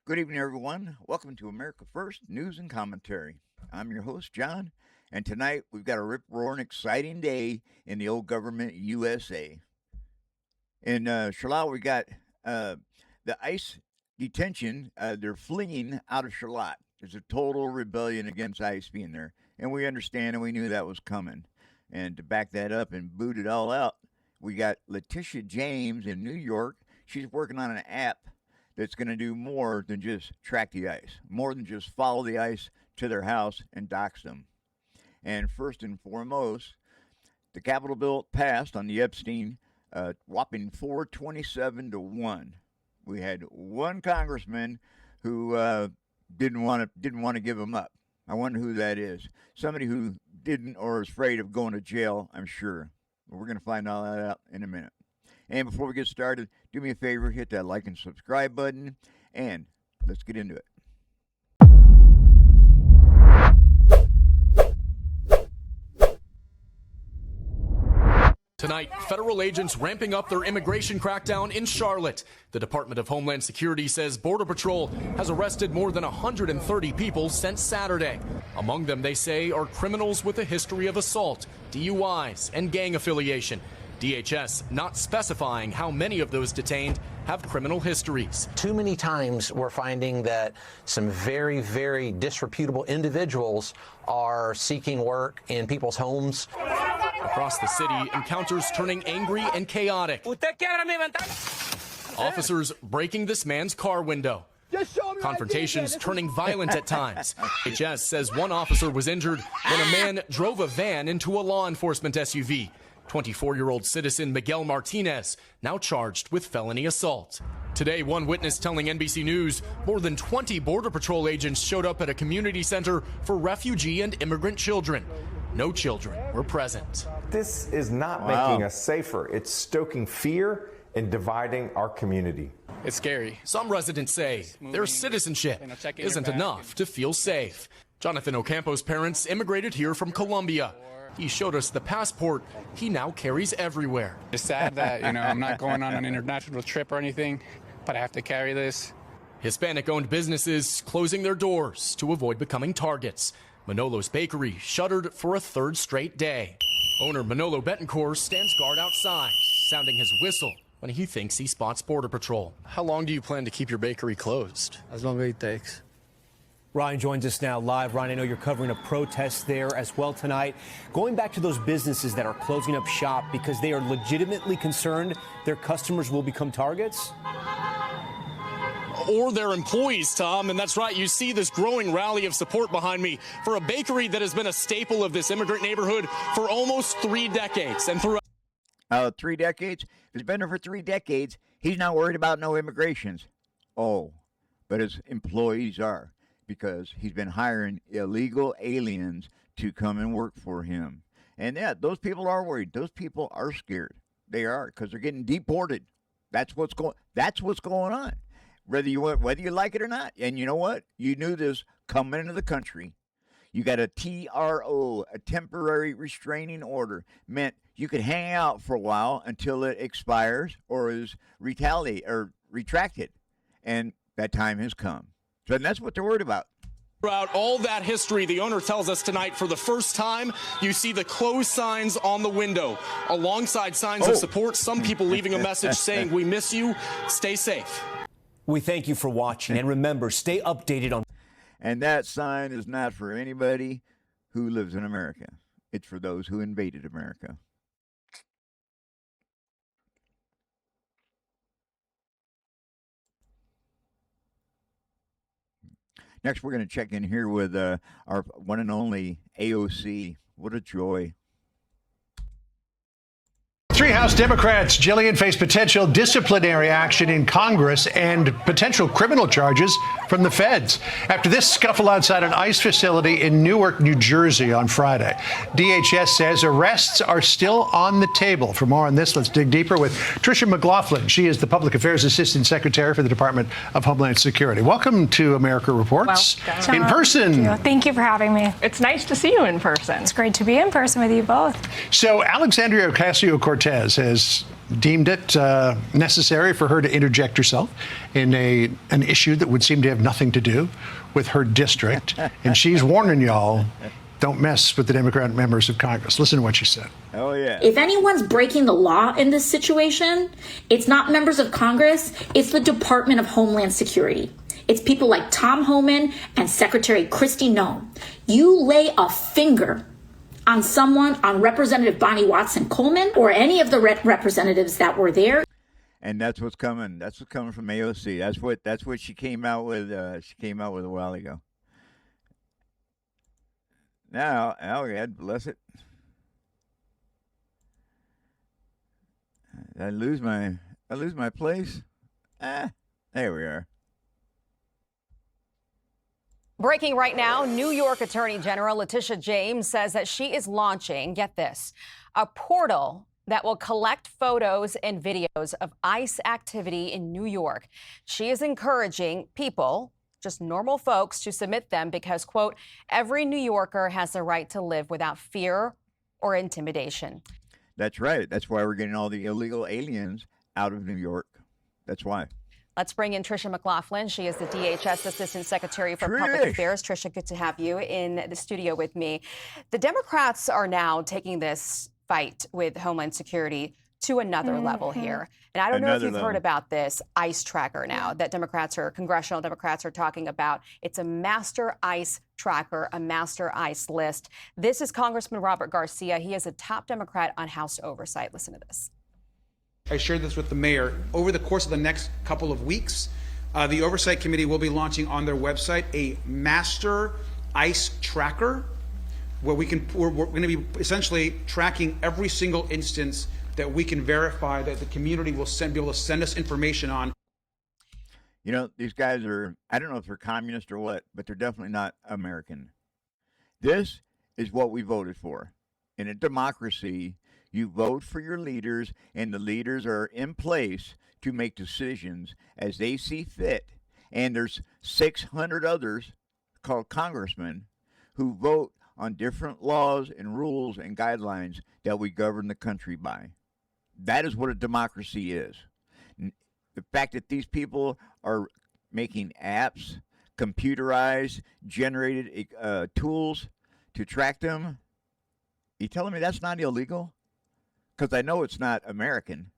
Good evening, everyone. Welcome to America First News and Commentary. I'm your host, John, and tonight we've got a rip-roaring, exciting day in the old government USA. In Charlotte, we got the ICE detention. They're fleeing out of Charlotte. There's a total rebellion against ICE being there, and we understand and we knew that was coming. And to back that up and boot it all out, we got Leticia James in New York. She's working on an app that's going to do more than just track the ICE, more than just follow the ICE to their house and dox them. And first and foremost, the Capitol bill passed on the Epstein, whopping 427 to 1. We had one congressman who didn't want to give him up. I wonder who that is. Somebody who didn't or is afraid of going to jail, I'm sure. We're going to find all that out in a minute. And before we get started, do me a favor, hit that like and subscribe button, and let's get into it. Tonight, federal agents ramping up their immigration crackdown in Charlotte. The Department of Homeland Security says Border Patrol has arrested more than 130 people since Saturday. Among them, they say, are criminals with a history of assault, DUIs, and gang affiliation. DHS not specifying how many of those detained have criminal histories. Too many times we're finding that some very, very disreputable individuals are seeking work in people's homes. Across the city, encounters turning angry and chaotic. Officers breaking this man's car window. Confrontations turning violent at times. DHS says one officer was injured when a man drove a van into a law enforcement SUV. 24-year-old citizen Miguel Martinez, now charged with felony assault. Today, one witness telling NBC News more than 20 Border Patrol agents showed up at a community center for refugee and immigrant children. No children were present. This is not making us safer. It's stoking fear and dividing our community. It's scary. Some residents say their citizenship isn't enough to feel safe. Jonathan Ocampo's parents immigrated here from Colombia. He showed us the passport he now carries everywhere. It's sad that, I'm not going on an international trip or anything, but I have to carry this. Hispanic-owned businesses closing their doors to avoid becoming targets. Manolo's Bakery shuttered for a third straight day. Owner Manolo Betancourt stands guard outside, sounding his whistle when he thinks he spots Border Patrol. How long do you plan to keep your bakery closed? As long as it takes. Ryan joins us now live. Ryan, I know you're covering a protest there as well tonight. Going back to those businesses that are closing up shop because they are legitimately concerned their customers will become targets? Or their employees, Tom. And that's right. You see this growing rally of support behind me for a bakery that has been a staple of this immigrant neighborhood for almost 3 decades. And through 3 decades? If it's been there for 3 decades, he's not worried about no immigrations. Oh, but his employees are, because he's been hiring illegal aliens to come and work for him. And yeah, those people are worried. Those people are scared. They are, because they're getting deported. That's what's going on. Whether you like it or not. And you know what? You knew this coming into the country. You got a TRO, a temporary restraining order, meant you could hang out for a while until it expires or is retracted. And that time has come. So that's what they're worried about. Throughout all that history, the owner tells us tonight, for the first time, you see the closed signs on the window, alongside signs of support. Some people leaving a message saying, "We miss you. Stay safe." We thank you for watching, and remember, stay updated on. And that sign is not for anybody who lives in America. It's for those who invaded America. Next, we're going to check in here with our one and only AOC. What a joy. Three House Democrats, Jillian, face potential disciplinary action in Congress and potential criminal charges from the feds after this scuffle outside an ICE facility in Newark, New Jersey on Friday. DHS says arrests are still on the table. For more on this, let's dig deeper with Tricia McLaughlin. She is the Public Affairs Assistant Secretary for the Department of Homeland Security. Welcome to America Reports. In person. Thank you for having me. It's nice to see you in person. It's great to be in person with you both. So Alexandria Ocasio-Cortez has deemed it necessary for her to interject herself in an issue that would seem to have nothing to do with her district. And she's warning y'all, don't mess with the Democrat members of Congress. Listen to what she said. Oh, yeah. If anyone's breaking the law in this situation, it's not members of Congress, it's the Department of Homeland Security. It's people like Tom Homan and Secretary Kristi Noem. You lay a finger on someone, on Representative Bonnie Watson Coleman, or any of the representatives that were there. And that's what's coming. That's what's coming from AOC. That's what she came out with. She came out with a while ago. Now, God bless it. Did I lose my place? There we are. Breaking right now, New York Attorney General Leticia James says that she is launching, get this, a portal that will collect photos and videos of ICE activity in New York. She is encouraging people, just normal folks, to submit them because, quote, every New Yorker has the right to live without fear or intimidation. That's right. That's why we're getting all the illegal aliens out of New York. That's why. Let's bring in Tricia McLaughlin. She is the DHS Assistant Secretary for Public Affairs. Tricia, good to have you in the studio with me. The Democrats are now taking this fight with Homeland Security to another level here. And I don't know if you've heard about this ICE tracker now that congressional Democrats are talking about. It's a master ICE tracker, a master ICE list. This is Congressman Robert Garcia. He is a top Democrat on House Oversight. Listen to this. I shared this with the mayor. Over the course of the next couple of weeks, the Oversight Committee will be launching on their website a master ICE tracker where we're going to be essentially tracking every single instance that we can verify that the community will be able to send us information on. You know, these guys are, I don't know if they're communist or what, but they're definitely not American. This is what we voted for. In a democracy, you vote for your leaders, and the leaders are in place to make decisions as they see fit. And there's 600 others called congressmen who vote on different laws and rules and guidelines that we govern the country by. That is what a democracy is. The fact that these people are making apps, computerized, generated tools to track them, you telling me that's not illegal? Because I know it's not American.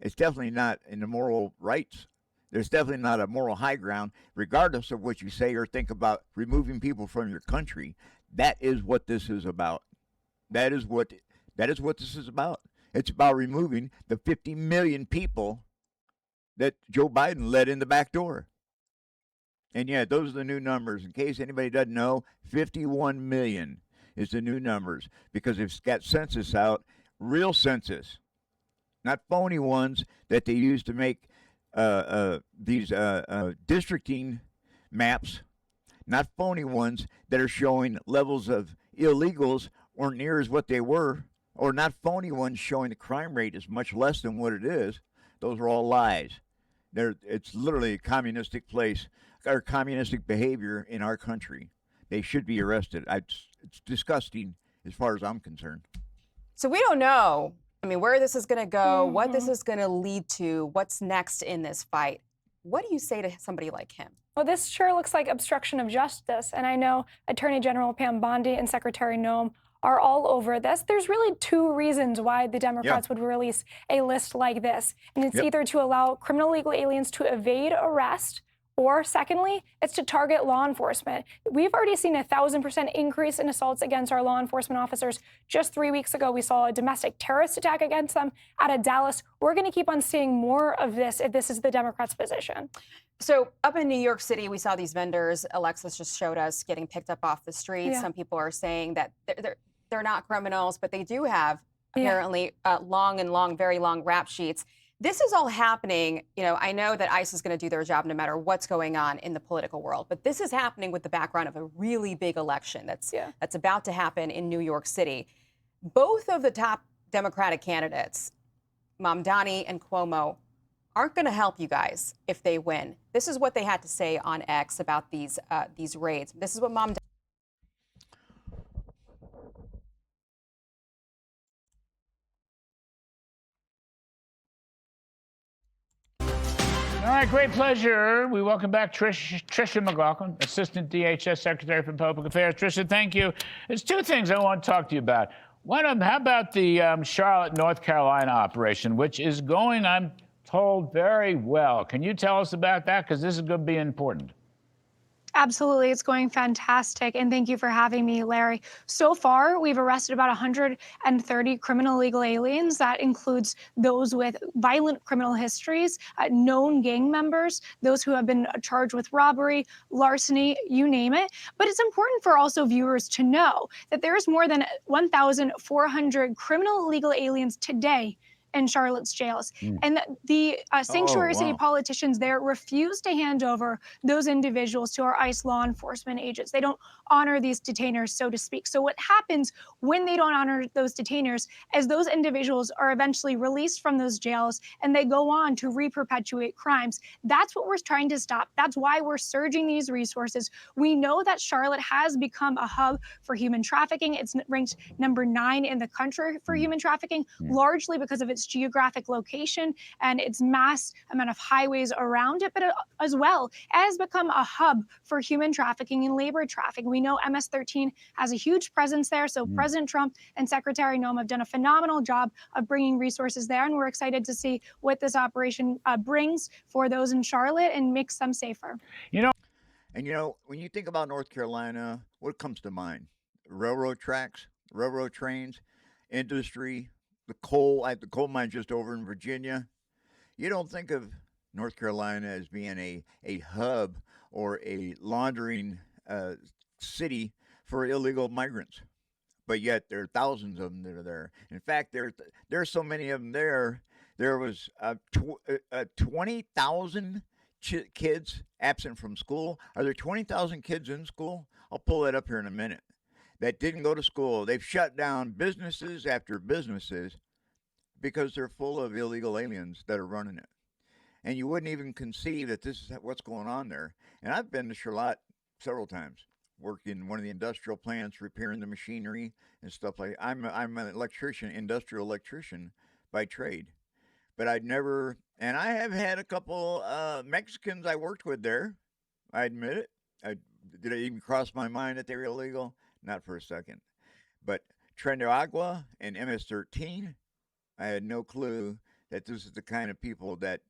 It's definitely not in the moral rights. There's definitely not a moral high ground, regardless of what you say or think about removing people from your country. That is what this is about. That is what this is about. It's about removing the 50 million people that Joe Biden let in the back door. And yeah, those are the new numbers. In case anybody doesn't know, 51 million is the new numbers because it's got census out, real census, not phony ones that they use to make these districting maps, not phony ones that are showing levels of illegals or near as what they were, or not phony ones showing the crime rate is much less than what it is. Those are all lies. It's literally a communistic place, or communistic behavior in our country. They should be arrested. It's disgusting as far as I'm concerned. So we don't know, where this is going to go, what this is going to lead to, what's next in this fight. What do you say to somebody like him? Well, this sure looks like obstruction of justice. And I know Attorney General Pam Bondi and Secretary Noem are all over this. There's really two reasons why the Democrats would release a list like this. And it's either to allow criminal illegal aliens to evade arrest, or secondly, it's to target law enforcement. We've already seen a 1,000% increase in assaults against our law enforcement officers. Just 3 weeks ago, we saw a domestic terrorist attack against them out of Dallas. We're going to keep on seeing more of this if this is the Democrats' position. So up in New York City, we saw these vendors, Alexis just showed us, getting picked up off the streets. Yeah. Some people are saying that they're not criminals, but they do have apparently very long rap sheets. This is all happening. I know that ICE is going to do their job no matter what's going on in the political world, but this is happening with the background of a really big election that's about to happen in New York City. Both of the top Democratic candidates, Mamdani and Cuomo, aren't going to help you guys if they win. This is what they had to say on X about these raids. This is what Mamdani All right, great pleasure. We welcome back Tricia McLaughlin, Assistant DHS Secretary for Public Affairs. Tricia, thank you. There's two things I want to talk to you about. One of them, how about the Charlotte, North Carolina operation, which is going, I'm told, very well. Can you tell us about that? Because this is going to be important. Absolutely. It's going fantastic. And thank you for having me, Larry. So far, we've arrested about 130 criminal illegal aliens. That includes those with violent criminal histories, known gang members, those who have been charged with robbery, larceny, you name it. But it's important for also viewers to know that there is more than 1,400 criminal illegal aliens today in Charlotte's jails. And the sanctuary city politicians there refuse to hand over those individuals to our ICE law enforcement agents. They don't honor these detainers, so to speak. So what happens when they don't honor those detainers is those individuals are eventually released from those jails and they go on to re-perpetuate crimes. That's what we're trying to stop. That's why we're surging these resources. We know that Charlotte has become a hub for human trafficking. It's ranked number 9 in the country for human trafficking, largely because of its geographic location and its mass amount of highways around it, but as well has become a hub for human trafficking and labor trafficking. We know MS-13 has a huge presence there, so President Trump and Secretary Noem have done a phenomenal job of bringing resources there, and we're excited to see what this operation brings for those in Charlotte and makes them safer. And when you think about North Carolina, what comes to mind? Railroad tracks, railroad trains, industry, the coal mine just over in Virginia. You don't think of North Carolina as being a hub or a laundering city for illegal migrants, but yet there are thousands of them that are there. In fact, there's so many of them there. There was 20,000 kids absent from school. Are there 20,000 kids in school? I'll pull that up here in a minute. That didn't go to school. They've shut down businesses after businesses because they're full of illegal aliens that are running it. And you wouldn't even conceive that this is what's going on there. And I've been to Charlotte several times, worked in one of the industrial plants, repairing the machinery and stuff like that. I'm an electrician, industrial electrician by trade. But I'd never, and I have had a couple Mexicans I worked with there. I admit it. Did it even cross my mind that they were illegal? Not for a second. But Agua and MS-13, I had no clue that this is the kind of people that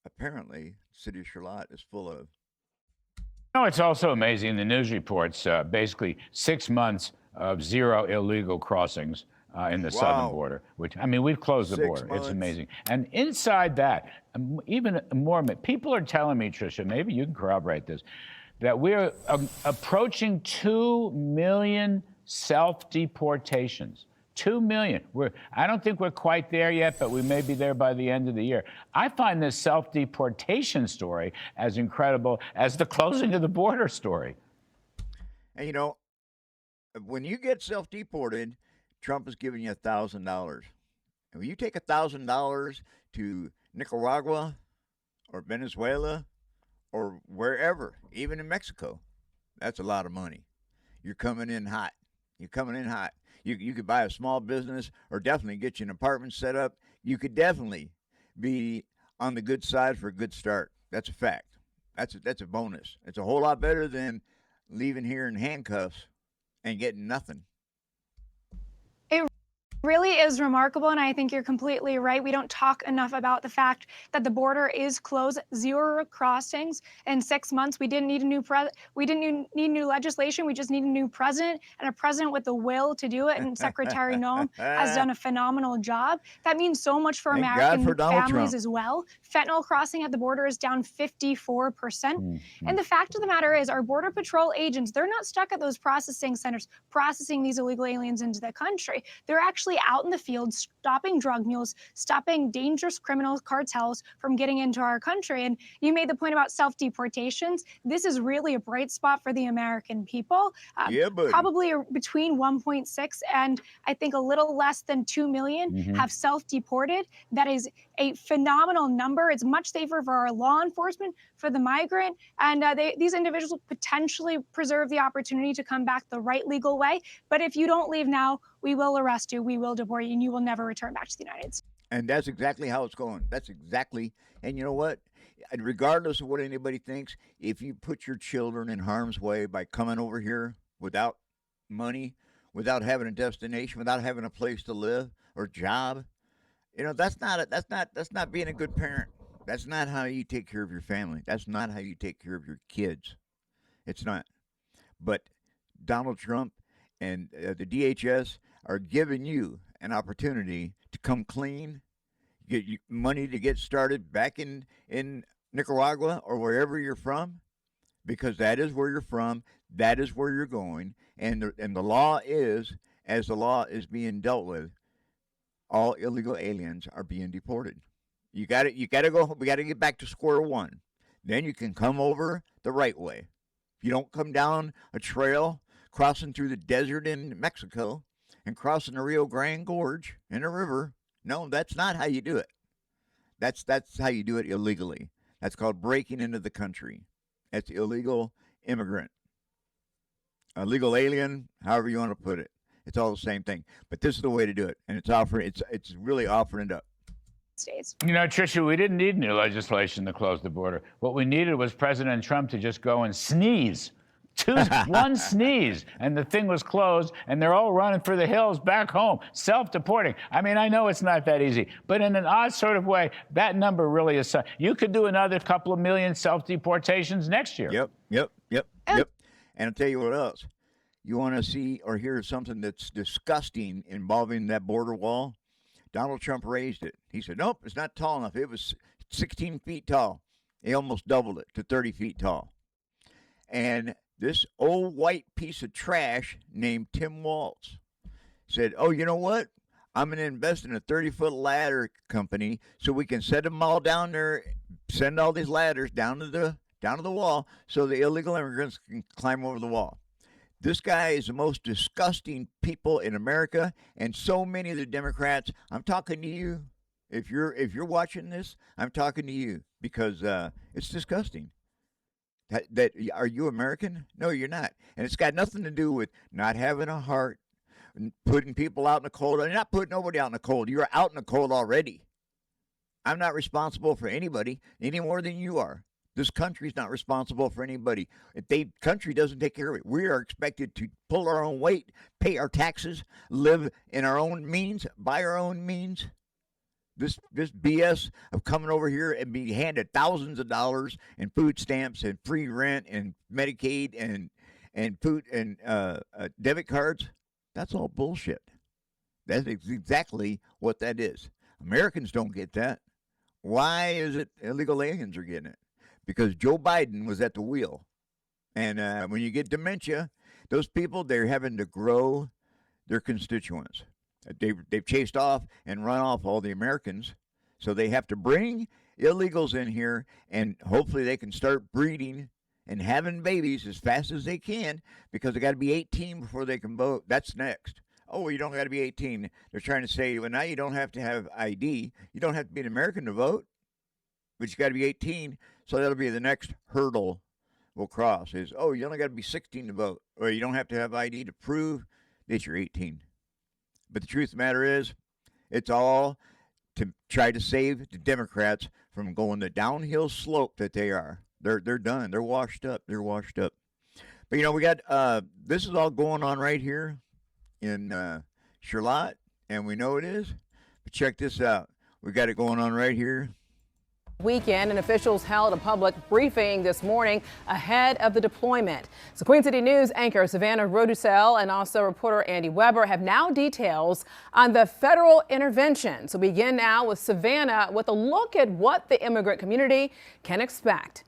apparently the city of Charlotte is full of. It's also amazing. The news reports basically 6 months of 0 illegal crossings in the southern border. Which, I mean, we've closed the border. It's amazing. And inside that, even more, people are telling me, Tricia, maybe you can corroborate this, that we're approaching 2 million self-deportations. 2 million. I don't think we're quite there yet, but we may be there by the end of the year. I find this self-deportation story as incredible as the closing of the border story. And when you get self-deported, Trump is giving you $1,000. And when you take $1,000 to Nicaragua or Venezuela or wherever, even in Mexico, that's a lot of money. You're coming in hot. You could buy a small business or definitely get you an apartment set up. You could definitely be on the good side for a good start. That's a fact. That's a bonus. It's a whole lot better than leaving here in handcuffs and getting nothing. Really is remarkable, and I think you're completely right. We don't talk enough about the fact that the border is closed, 0 crossings in 6 months. We didn't need need new legislation. We just need a new president and a president with the will to do it. And Secretary Noem has done a phenomenal job. That means so much for American families as well. Fentanyl crossing at the border is down 54%. And the fact of the matter is, our Border Patrol agents, they're not stuck at those processing centers processing these illegal aliens into the country. They're actually out in the field, stopping drug mules, stopping dangerous criminal cartels from getting into our country. And you made the point about self-deportations. This is really a bright spot for the American people. Probably between 1.6 and I think a little less than 2 million have self-deported. That is a phenomenal number. It's much safer for our law enforcement, for the migrant, and these individuals potentially preserve the opportunity to come back the right legal way. But if you don't leave now, we will arrest you, we will deport you, and you will never return back to the United States. And that's exactly how it's going. That's exactly, and you know what? regardless of what anybody thinks, if you put your children in harm's way by coming over here without money, without having a destination, without having a place to live or job, that's not being a good parent. That's not how you take care of your family. That's not how you take care of your kids. It's not. But Donald Trump and the DHS are giving you an opportunity to come clean, get you money to get started back in Nicaragua or wherever you're from, because that is where you're from, that is where you're going, and the law is, as the law is being dealt with, all illegal aliens are being deported. You got to go. We got to get back to square one. Then you can come over the right way. If you don't come down a trail, crossing through the desert in Mexico and crossing the Rio Grande Gorge in a river, no, that's not how you do it. That's how you do it illegally. That's called breaking into the country. That's illegal immigrant. Illegal alien, however you want to put it. It's all the same thing. But this is the way to do it. And it's really offering it up. States. Tricia, we didn't need new legislation to close the border. What we needed was President Trump to just go and sneeze. One sneeze, and the thing was closed, and they're all running for the hills back home, self-deporting. I mean, I know it's not that easy, but in an odd sort of way, that number really is. You could do another couple of million self-deportations next year. Yep. And I'll tell you what else. You want to see or hear something that's disgusting involving that border wall? Donald Trump raised it. He said, nope, it's not tall enough. It was 16 feet tall. He almost doubled it to 30 feet tall. And this old white piece of trash named Tim Walz said, oh, you know what? I'm going to invest in a 30-foot ladder company so we can set them all down there, send all these ladders down to the wall so the illegal immigrants can climb over the wall. This guy is the most disgusting people in America, and so many of the Democrats. I'm talking to you. If you're watching this, I'm talking to you because it's disgusting. That are you American? No, you're not. And it's got nothing to do with not having a heart, putting people out in the cold. You're not putting nobody out in the cold. You're out in the cold already. I'm not responsible for anybody any more than you are. This country's not responsible for anybody. If the country doesn't take care of it, we are expected to pull our own weight, pay our taxes, live in our own means, by our own means. This BS of coming over here and being handed thousands of dollars in food stamps and free rent and Medicaid and food and debit cards, that's all bullshit. That's exactly what that is. Americans don't get that. Why is it illegal aliens are getting it? Because Joe Biden was at the wheel. And when you get dementia, those people, they're having to grow their constituents. They've chased off and run off all the Americans. So they have to bring illegals in here, and hopefully they can start breeding and having babies as fast as they can, because they got to be 18 before they can vote. That's next. Oh, you don't got to be 18. They're trying to say, well, now you don't have to have ID. You don't have to be an American to vote, but you got to be 18. So that'll be the next hurdle we'll cross is, oh, you only got to be 16 to vote, or you don't have to have ID to prove that you're 18. But the truth of the matter is, it's all to try to save the Democrats from going the downhill slope that they are. They're done. They're washed up. But, we got this is all going on right here in Charlotte, and we know it is. But check this out. We got it going on right here. Weekend, and officials held a public briefing this morning ahead of the deployment. So Queen City News anchor Savannah Rodusell and also reporter Andy Weber have now details on the federal intervention. So we begin now with Savannah with a look at what the immigrant community can expect.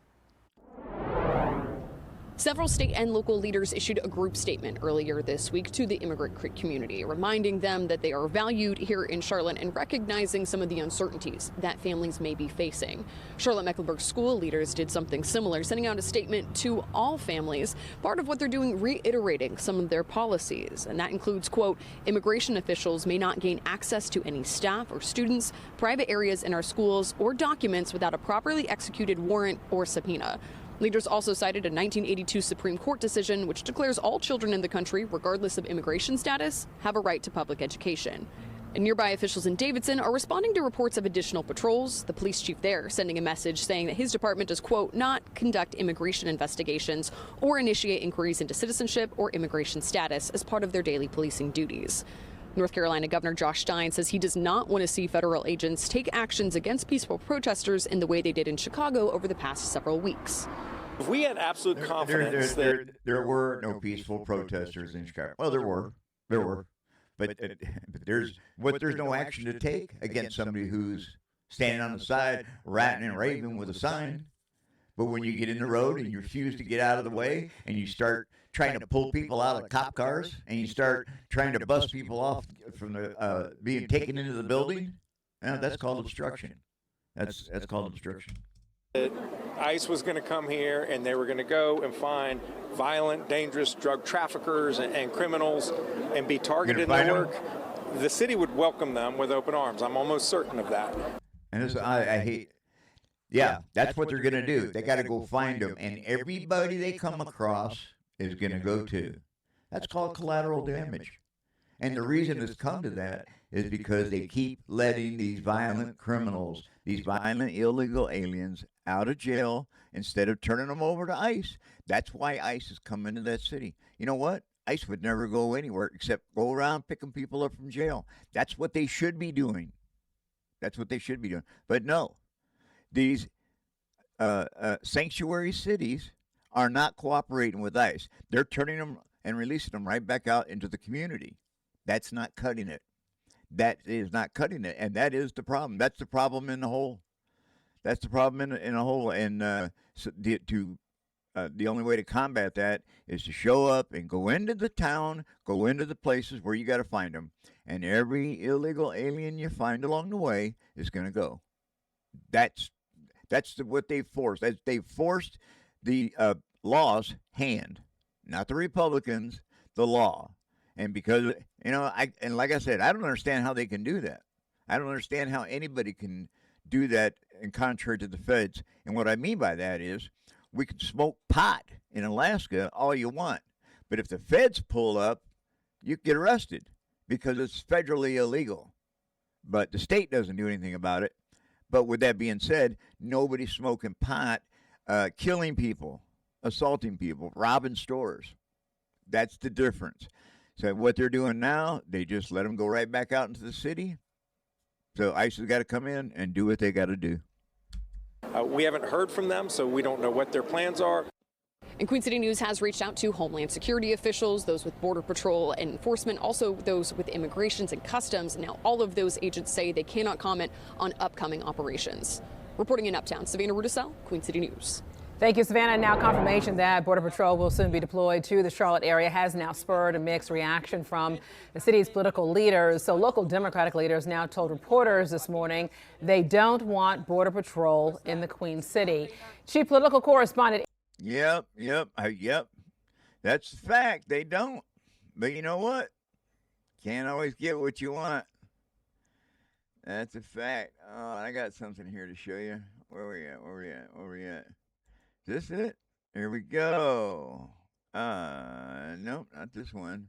Several state and local leaders issued a group statement earlier this week to the immigrant community, reminding them that they are valued here in Charlotte and recognizing some of the uncertainties that families may be facing. Charlotte-Mecklenburg school leaders did something similar, sending out a statement to all families, part of what they're doing reiterating some of their policies. And that includes, quote, immigration officials may not gain access to any staff or students, private areas in our schools, or documents without a properly executed warrant or subpoena. Leaders also cited a 1982 Supreme Court decision which declares all children in the country, regardless of immigration status, have a right to public education. And nearby officials in Davidson are responding to reports of additional patrols. The police chief there sending a message saying that his department does, quote, not conduct immigration investigations or initiate inquiries into citizenship or immigration status as part of their daily policing duties. North Carolina Governor Josh Stein says he does not want to see federal agents take actions against peaceful protesters in the way they did in Chicago over the past several weeks. If we had absolute confidence that there were no peaceful protesters in Chicago. Well, there were. But there's no action to take against somebody who's standing on the side, ranting and raving with a sign. But when you get in the road and you refuse to get out of the way and you start trying to pull people out of cop cars and you start trying to bust people off from the being taken into the building, that's called obstruction. That's called obstruction. ICE was going to come here and they were going to go and find violent, dangerous drug traffickers and criminals and be targeted in their work, the city would welcome them with open arms. I'm almost certain of that. And I hate, that's what they're going to do. They got to go find them. And everybody they come across is going to go to. That's called collateral damage. And the reason it's come to that is because they keep letting these violent criminals, these violent illegal aliens out of jail instead of turning them over to ICE. That's why ICE is coming to that city. You know what? ICE would never go anywhere except go around picking people up from jail. That's what they should be doing. That's what they should be doing. But no, these sanctuary cities are not cooperating with ICE. They're turning them and releasing them right back out into the community. That's not cutting it. That is not cutting it, and that is the problem. That's the problem in the whole. That's the problem in a whole. And the only way to combat that is to show up and go into the town, go into the places where you got to find them, and every illegal alien you find along the way is going to go. That's what they forced. They forced the law's hand, not the Republicans, the law. And because, like I said, I don't understand how they can do that. I don't understand how anybody can do that in contrary to the feds. And what I mean by that is we can smoke pot in Alaska all you want. But if the feds pull up, you get arrested because it's federally illegal. But the state doesn't do anything about it. But with that being said, nobody's smoking pot, killing people, assaulting people, robbing stores. That's the difference. So what they're doing now, they just let them go right back out into the city. So ICE has got to come in and do what they got to do. We haven't heard from them, so we don't know what their plans are. And Queen City News has reached out to Homeland Security officials, those with Border Patrol and enforcement, also those with Immigrations and Customs. Now, all of those agents say they cannot comment on upcoming operations. Reporting in Uptown, Savannah Rudisell, Queen City News. Thank you, Savannah. Now, confirmation that Border Patrol will soon be deployed to the Charlotte area has now spurred a mixed reaction from the city's political leaders. So local Democratic leaders now told reporters this morning they don't want Border Patrol in the Queen City. Chief political correspondent. Yep. That's the fact. They don't. But you know what? Can't always get what you want. That's a fact. Oh, I got something here to show you. Where we at? Is this it? Here we go. Nope, not this one.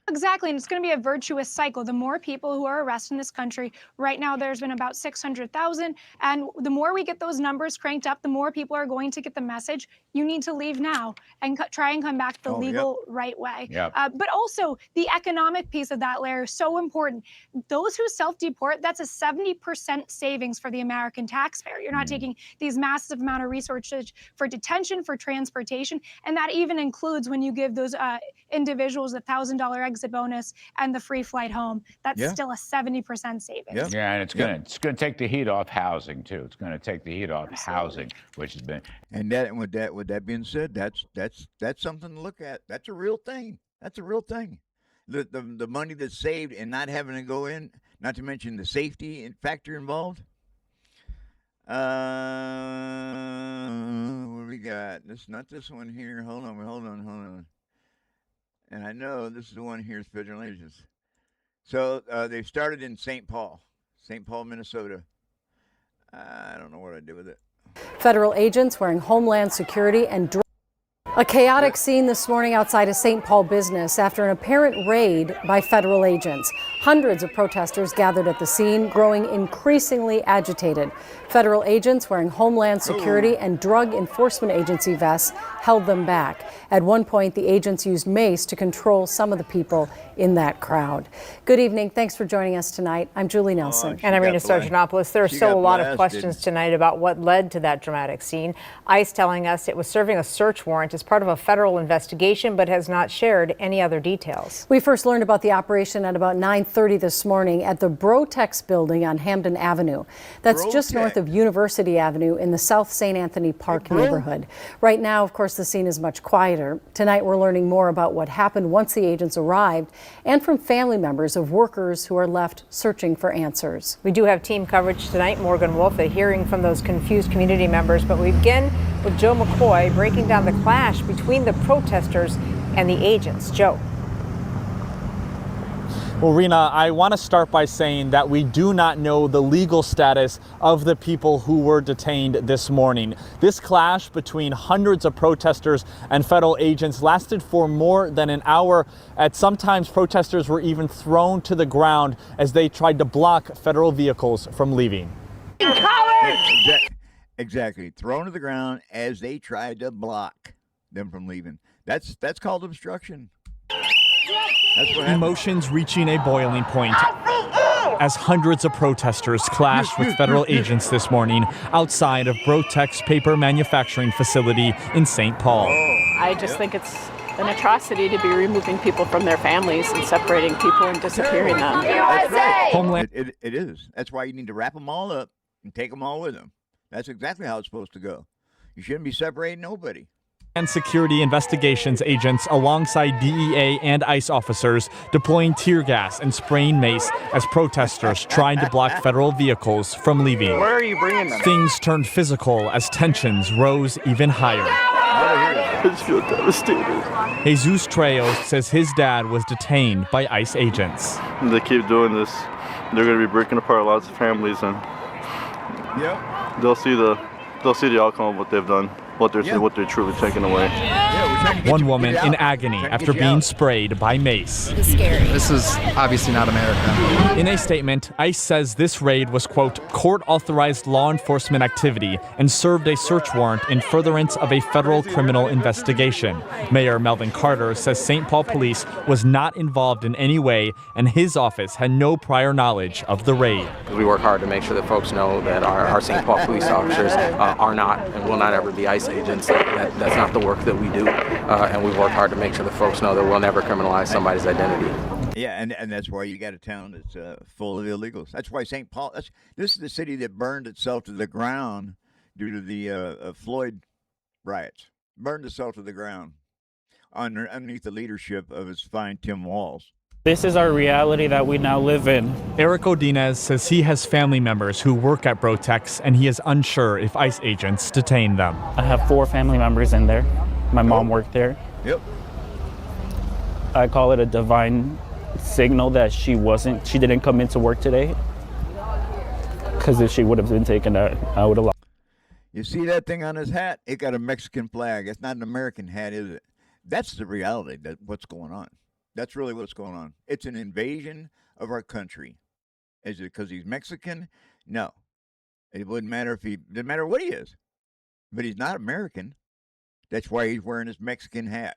Exactly, and it's going to be a virtuous cycle. The more people who are arrested in this country, right now there's been about 600,000, and the more we get those numbers cranked up, the more people are going to get the message, you need to leave now and try and come back the legal right way. Yep. But also, the economic piece of that, Larry, is so important. Those who self-deport, that's a 70% savings for the American taxpayer. You're not taking these massive amount of resources for detention, for transportation, and that even includes when you give those individuals a $1,000 exit bonus and the free flight home. That's still a 70% savings. Yeah, and it's gonna take the heat off housing too. It's gonna take the heat off housing, which has been. And with that being said, that's something to look at. That's a real thing. That's a real thing. The money that's saved and not having to go in, not to mention the safety factor involved. What do we got? Not this one here. Hold on. And I know this is the one here, federal agents. So they started in St. Paul, Minnesota. I don't know what I did with it. Federal agents wearing Homeland Security and A chaotic scene this morning outside a St. Paul business after an apparent raid by federal agents. Hundreds of protesters gathered at the scene, growing increasingly agitated. Federal agents wearing Homeland Security and Drug Enforcement Agency vests held them back. At one point, the agents used mace to control some of the people in that crowd. Good evening. Thanks for joining us tonight. I'm Julie Nelson. And I'm Rena Sargentopoulos. There are still a lot of questions tonight about what led to that dramatic scene. ICE telling us it was serving a search warrant as part of a federal investigation, but has not shared any other details. We first learned about the operation at about 9:30 this morning at the Brotex building on Hampden Avenue. That's just north of University Avenue in the South St. Anthony Park neighborhood. Right now, of course, the scene is much quieter. Tonight, we're learning more about what happened once the agents arrived and from family members of workers who are left searching for answers. We do have team coverage tonight. Morgan Wolf, hearing from those confused community members. But we begin with Joe McCoy breaking down the clash between the protesters and the agents. Joe. Well, Rena, I want to start by saying that we do not know the legal status of the people who were detained this morning. This clash between hundreds of protesters and federal agents lasted for more than an hour. At sometimes, protesters were even thrown to the ground as they tried to block federal vehicles from leaving. Exactly. Thrown to the ground as they tried to block them from leaving. That's called obstruction. Emotions reaching a boiling point as hundreds of protesters clashed with federal agents this morning outside of Brotex paper manufacturing facility in St. Paul. I just think it's an atrocity to be removing people from their families and separating people and disappearing them. That's right. Homeland. It is. That's why you need to wrap them all up and take them all with them. That's exactly how it's supposed to go. You shouldn't be separating nobody. And security investigations agents alongside DEA and ICE officers deploying tear gas and spraying mace as protesters tried to block federal vehicles from leaving. Where are you bringing them? Things turned physical as tensions rose even higher. I just feel devastated. Jesus Trejo says his dad was detained by ICE agents. They keep doing this. They're going to be breaking apart lots of families, and they'll see the outcome of what they've done. What they're truly taking away. One woman in agony after being sprayed by mace. It's scary. This is obviously not America. In a statement, ICE says this raid was, quote, court-authorized law enforcement activity and served a search warrant in furtherance of a federal criminal investigation. Mayor Melvin Carter says St. Paul police was not involved in any way, and his office had no prior knowledge of the raid. We work hard to make sure that folks know that our St. Paul police officers are not and will not ever be ICE agents. That's not the work that we do, and we work hard to make sure that folks know that we'll never criminalize somebody's identity. Yeah, and that's why you got a town that's full of illegals. That's why St. Paul. This is the city that burned itself to the ground due to the Floyd riots. Burned itself to the ground underneath the leadership of its fine Tim Walz. This is our reality that we now live in. Eric Odinez says he has family members who work at Brotex, and he is unsure if ICE agents detain them. I have 4 family members in there. My mom worked there. Yep. I call it a divine signal that she didn't come into work today. Because if she would have been taken out, I would have lost. You see that thing on his hat? It got a Mexican flag. It's not an American hat, is it? That's the reality. What's going on. That's really what's going on. It's an invasion of our country. Is it because he's Mexican? No. It wouldn't matter doesn't matter what he is. But he's not American. That's why he's wearing his Mexican hat.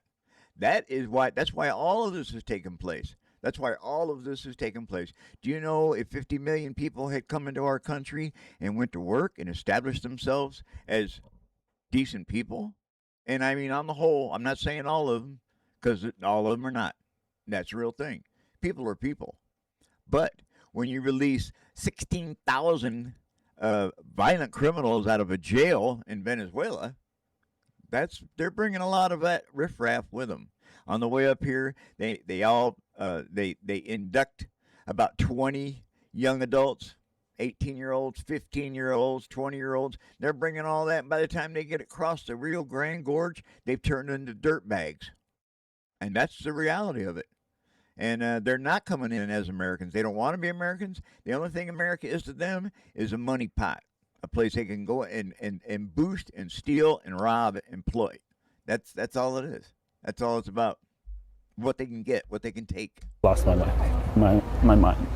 That's why all of this has taken place. That's why all of this has taken place. Do you know if 50 million people had come into our country and went to work and established themselves as decent people? And I mean, on the whole, I'm not saying all of them, because all of them are not. That's a real thing. People are people. But when you release 16,000 violent criminals out of a jail in Venezuela, they're bringing a lot of that riffraff with them. On the way up here, they induct about 20 young adults, 18-year-olds, 15-year-olds, 20-year-olds. They're bringing all that. And by the time they get across the Rio Grande Gorge, they've turned into dirt bags. And that's the reality of it. And they're not coming in as Americans. They don't want to be Americans. The only thing America is to them is a money pot, a place they can go and boost and steal and rob and exploit. That's all it is. That's all it's about. What they can get, what they can take. Lost my mind. My mind.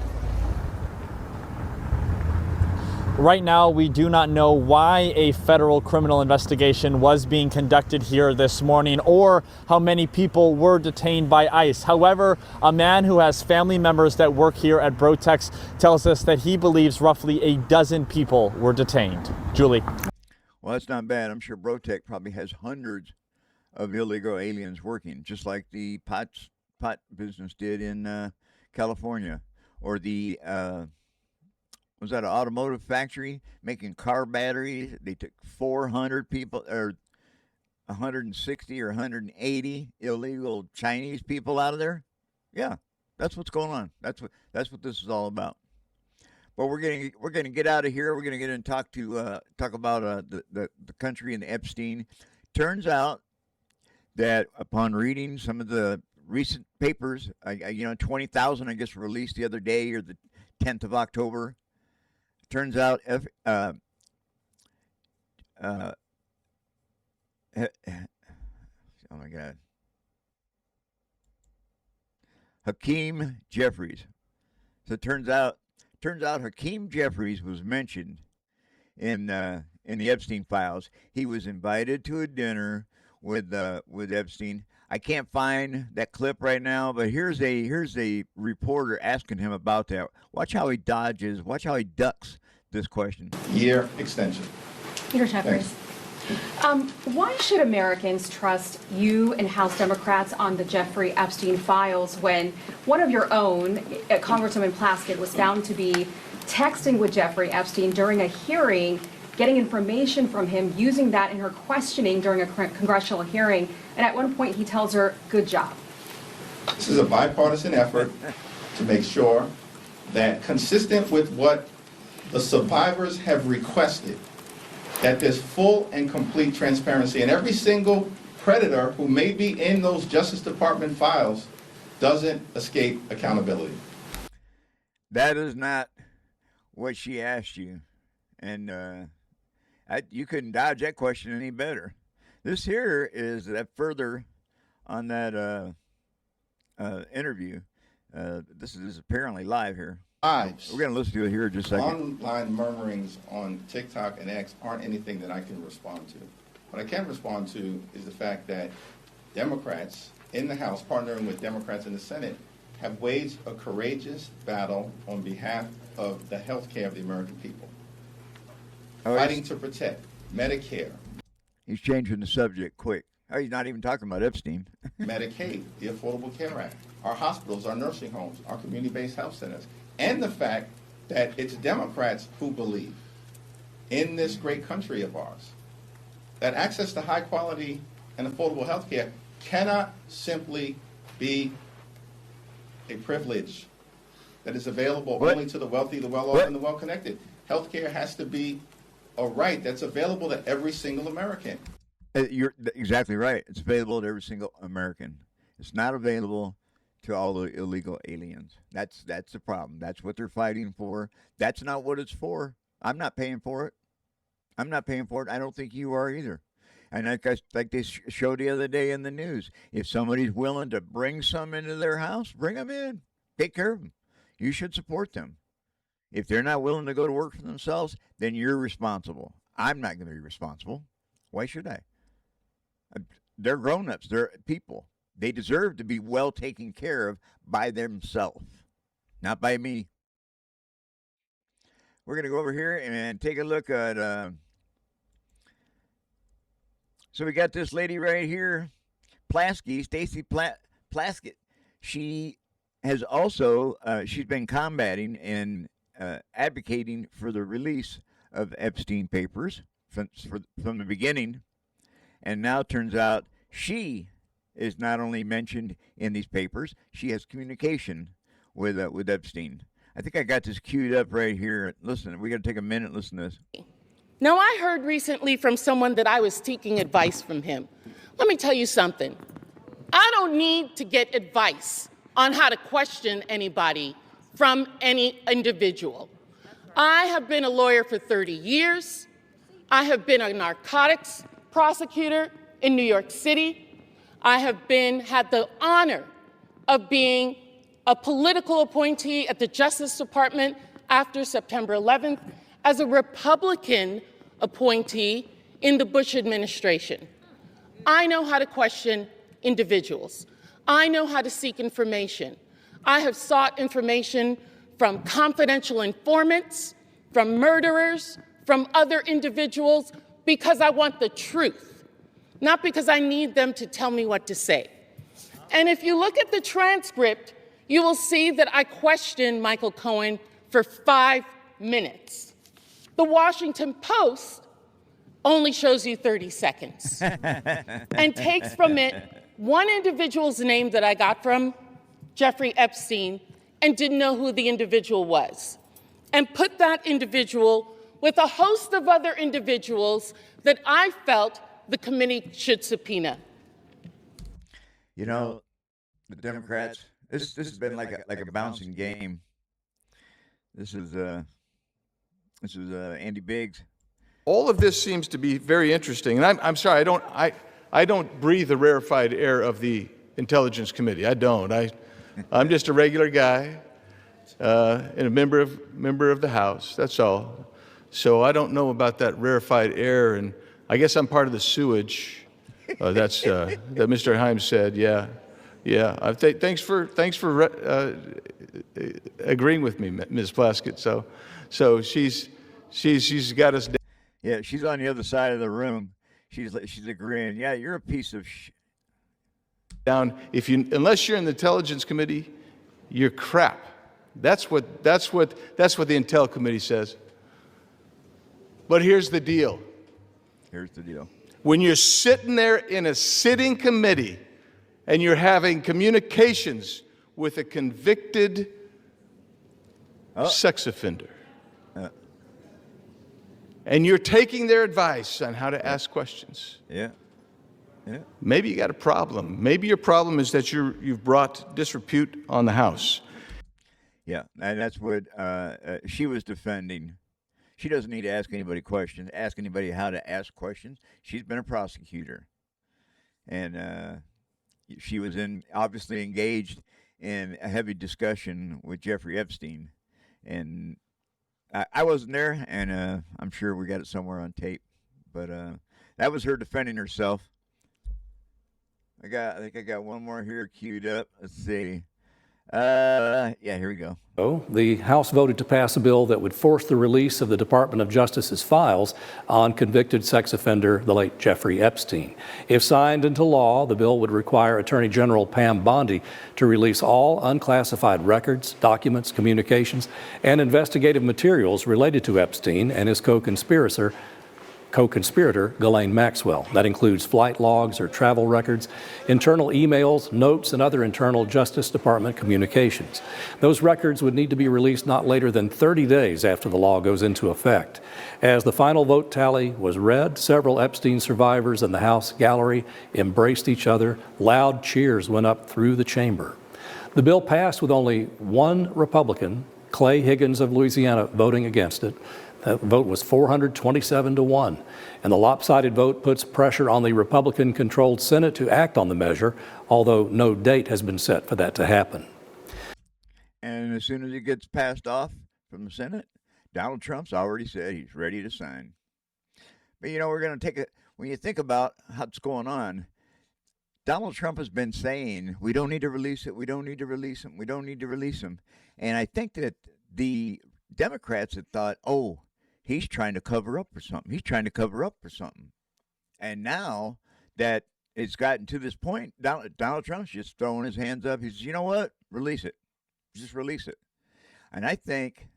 Right now, we do not know why a federal criminal investigation was being conducted here this morning or how many people were detained by ICE. However, a man who has family members that work here at Brotex tells us that he believes roughly a dozen people were detained. Julie. Well, that's not bad. I'm sure Brotex probably has hundreds of illegal aliens working, just like the pot business did in California, or the was that an automotive factory making car batteries? They took 400 people, or 160 or 180 illegal Chinese people out of there. Yeah, that's what's going on. That's what this is all about. But we're gonna get out of here. We're gonna get in and talk about the country and Epstein. Turns out that upon reading some of the recent papers, 20,000, I guess, released the other day, or the 10th of October. Turns out, oh my God, Hakeem Jeffries. So it turns out Hakeem Jeffries was mentioned in the Epstein files. He was invited to a dinner with Epstein. I can't find that clip right now, but here's a reporter asking him about that. Watch how he dodges. Watch how he ducks this question. Year extension. Peter Jeffries. Why should Americans trust you and House Democrats on the Jeffrey Epstein files when one of your own, Congresswoman Plaskett, was found to be texting with Jeffrey Epstein during a hearing, getting information from him, using that in her questioning during a congressional hearing, and at one point he tells her, "Good job." This is a bipartisan effort to make sure that, consistent with what the survivors have requested, that there's full and complete transparency, and every single predator who may be in those Justice Department files doesn't escape accountability. That is not what she asked you, and you couldn't dodge that question any better. This here is that further on that interview. This is apparently live here. We're going to listen to it here in just a second. Online murmurings on TikTok and X aren't anything that I can respond to. What I can respond to is the fact that Democrats in the House, partnering with Democrats in the Senate, have waged a courageous battle on behalf of the health care of the American people. Fighting to protect Medicare. He's changing the subject quick. Oh, he's not even talking about Epstein. Medicaid, the Affordable Care Act, our hospitals, our nursing homes, our community-based health centers, and the fact that it's Democrats who believe in this great country of ours that access to high quality and affordable health care cannot simply be a privilege that is available only to the wealthy, the well-off, and the well-connected. Health care has to be a right that's available to every single American. You're exactly right. It's available to every single American. It's not available to all the illegal aliens. That's the problem. That's what they're fighting for. That's not what it's for. I'm not paying for it. I'm not paying for it. I don't think you are either. And like they showed the other day in the news, if somebody's willing to bring some into their house, bring them in. Take care of them. You should support them. If they're not willing to go to work for themselves, then you're responsible. I'm not going to be responsible. Why should I? They're grown-ups. They're people. They deserve to be well taken care of by themselves, not by me. We're going to go over here and take a look at... So we got this lady right here, Stacey Plaskett. She has also, she's been combating and advocating for the release of Epstein papers from the beginning. And now it turns out she is not only mentioned in these papers, she has communication with Epstein. I think I got this queued up right here. Listen, we got to take a minute and listen to this. Now, I heard recently from someone that I was seeking advice from him. Let me tell you something. I don't need to get advice on how to question anybody from any individual. I have been a lawyer for 30 years. I have been a narcotics prosecutor in New York City. I have had the honor of being a political appointee at the Justice Department after September 11th as a Republican appointee in the Bush administration. I know how to question individuals. I know how to seek information. I have sought information from confidential informants, from murderers, from other individuals, because I want the truth, not because I need them to tell me what to say. And if you look at the transcript, you will see that I questioned Michael Cohen for 5 minutes. The Washington Post only shows you 30 seconds and takes from it one individual's name that I got from, Jeffrey Epstein, and didn't know who the individual was, and put that individual with a host of other individuals that I felt the committee should subpoena. You know, the Democrats, this has been like a bouncing game. This is Andy Biggs. All of this seems to be very interesting, and I'm sorry, I don't breathe the rarefied air of the Intelligence Committee. I don't. I'm just a regular guy and a member of the House. That's all. So I don't know about that rarefied air, and I guess I'm part of the sewage. That Mr. Himes said. Yeah. Thanks for agreeing with me, Ms. Plaskett. So she's got us. Yeah, she's on the other side of the room. She's agreeing. Yeah, you're a piece of down. Unless you're in the Intelligence Committee, you're crap. That's what the Intel Committee says. But here's the deal. When you're sitting there in a sitting committee and you're having communications with a convicted sex offender, and you're taking their advice on how to ask questions. Yeah. Maybe you got a problem. Maybe your problem is that you've brought disrepute on the House. Yeah, and that's what she was defending. She doesn't need to ask anybody questions, ask anybody how to ask questions. She's been a prosecutor. And she was obviously engaged in a heavy discussion with Jeffrey Epstein. And I wasn't there, and I'm sure we got it somewhere on tape. But that was her defending herself. I think I got one more here queued up. Let's see. Yeah, here we go. The House voted to pass a bill that would force the release of the Department of Justice's files on convicted sex offender, the late Jeffrey Epstein. If signed into law, the bill would require Attorney General Pam Bondi to release all unclassified records, documents, communications, and investigative materials related to Epstein and his co-conspirator, Ghislaine Maxwell. That includes flight logs or travel records, internal emails, notes, and other internal Justice Department communications. Those records would need to be released not later than 30 days after the law goes into effect. As the final vote tally was read, several Epstein survivors in the House gallery embraced each other. Loud cheers went up through the chamber. The bill passed with only one Republican, Clay Higgins of Louisiana, voting against it. That vote was 427-1, and the lopsided vote puts pressure on the Republican-controlled Senate to act on the measure, although no date has been set for that to happen. And as soon as it gets passed off from the Senate, Donald Trump's already said he's ready to sign. But, we're going to take it. When you think about what's going on, Donald Trump has been saying, we don't need to release it, we don't need to release him, we don't need to release him. And I think that the Democrats had thought, he's trying to cover up for something. He's trying to cover up for something. And now that it's gotten to this point, Donald Trump's just throwing his hands up. He says, you know what? Release it. Just release it. And I think,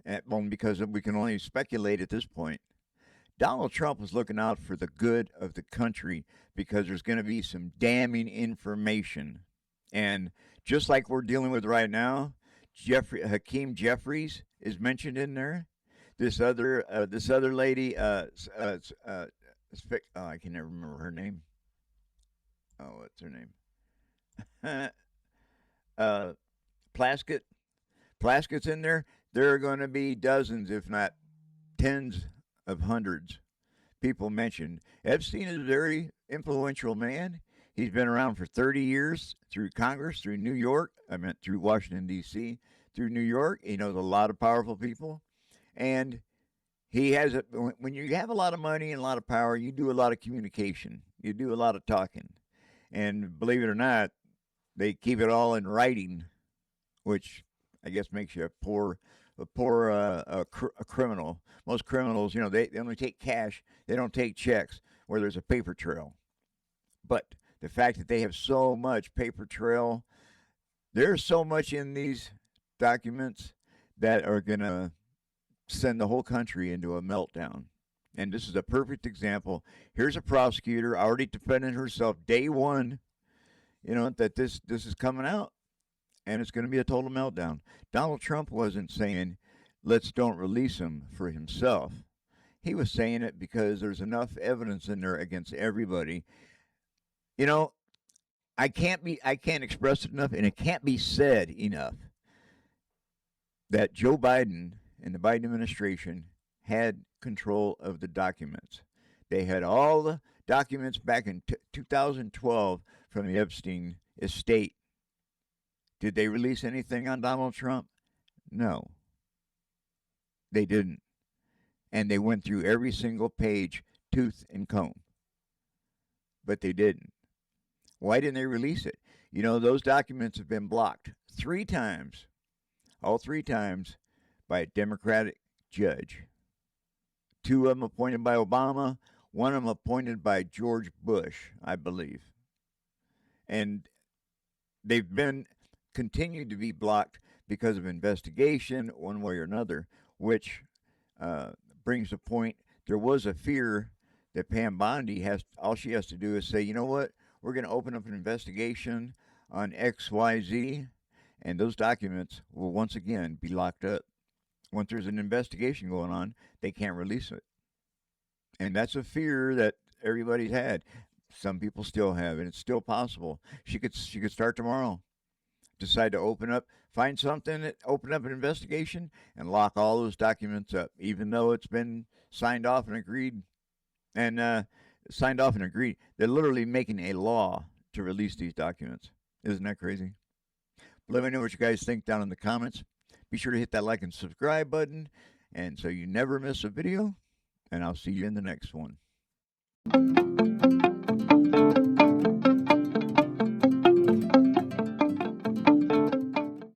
because we can only speculate at this point, Donald Trump was looking out for the good of the country because there's going to be some damning information. And just like we're dealing with right now, Hakeem Jeffries is mentioned in there. This other lady, I can never remember her name. What's her name? Plaskett. Plaskett's in there. There are going to be dozens, if not tens of hundreds, people mentioned, Epstein is a very influential man. He's been around for 30 years through Congress, through New York. I meant through Washington, D.C., through New York. He knows a lot of powerful people. And he has when you have a lot of money and a lot of power, you do a lot of communication. You do a lot of talking. And believe it or not, they keep it all in writing, which I guess makes you a poor criminal. Most criminals, they only take cash. They don't take checks where there's a paper trail. But the fact that they have so much paper trail, there's so much in these documents that are going to send the whole country into a meltdown. And this is a perfect example. Here's a prosecutor already defending herself day one, that this is coming out, and it's going to be a total meltdown. Donald Trump wasn't saying, let's don't release him for himself. He was saying it because there's enough evidence in there against everybody. I can't express it enough, and it can't be said enough that Joe Biden and the Biden administration had control of the documents. They had all the documents back in 2012 from the Epstein estate. Did they release anything on Donald Trump? No. They didn't. And they went through every single page, tooth and comb. But they didn't. Why didn't they release it? Those documents have been blocked 3 times, all 3 times, by a Democratic judge. 2 of them appointed by Obama, 1 of them appointed by George Bush, I believe. And they've been continued to be blocked because of investigation one way or another, which brings the point. There was a fear that Pam Bondi all she has to do is say, you know what, we're going to open up an investigation on XYZ, and those documents will once again be locked up. Once there's an investigation going on, they can't release it. And that's a fear that everybody's had. Some people still have, and it's still possible. She could start tomorrow, decide to find something, open up an investigation, and lock all those documents up, even though it's been signed off and agreed. They're literally making a law to release these documents. Isn't that crazy? Let me know what you guys think down in the comments. Be sure to hit that like and subscribe button, and so you never miss a video, and I'll see you in the next one.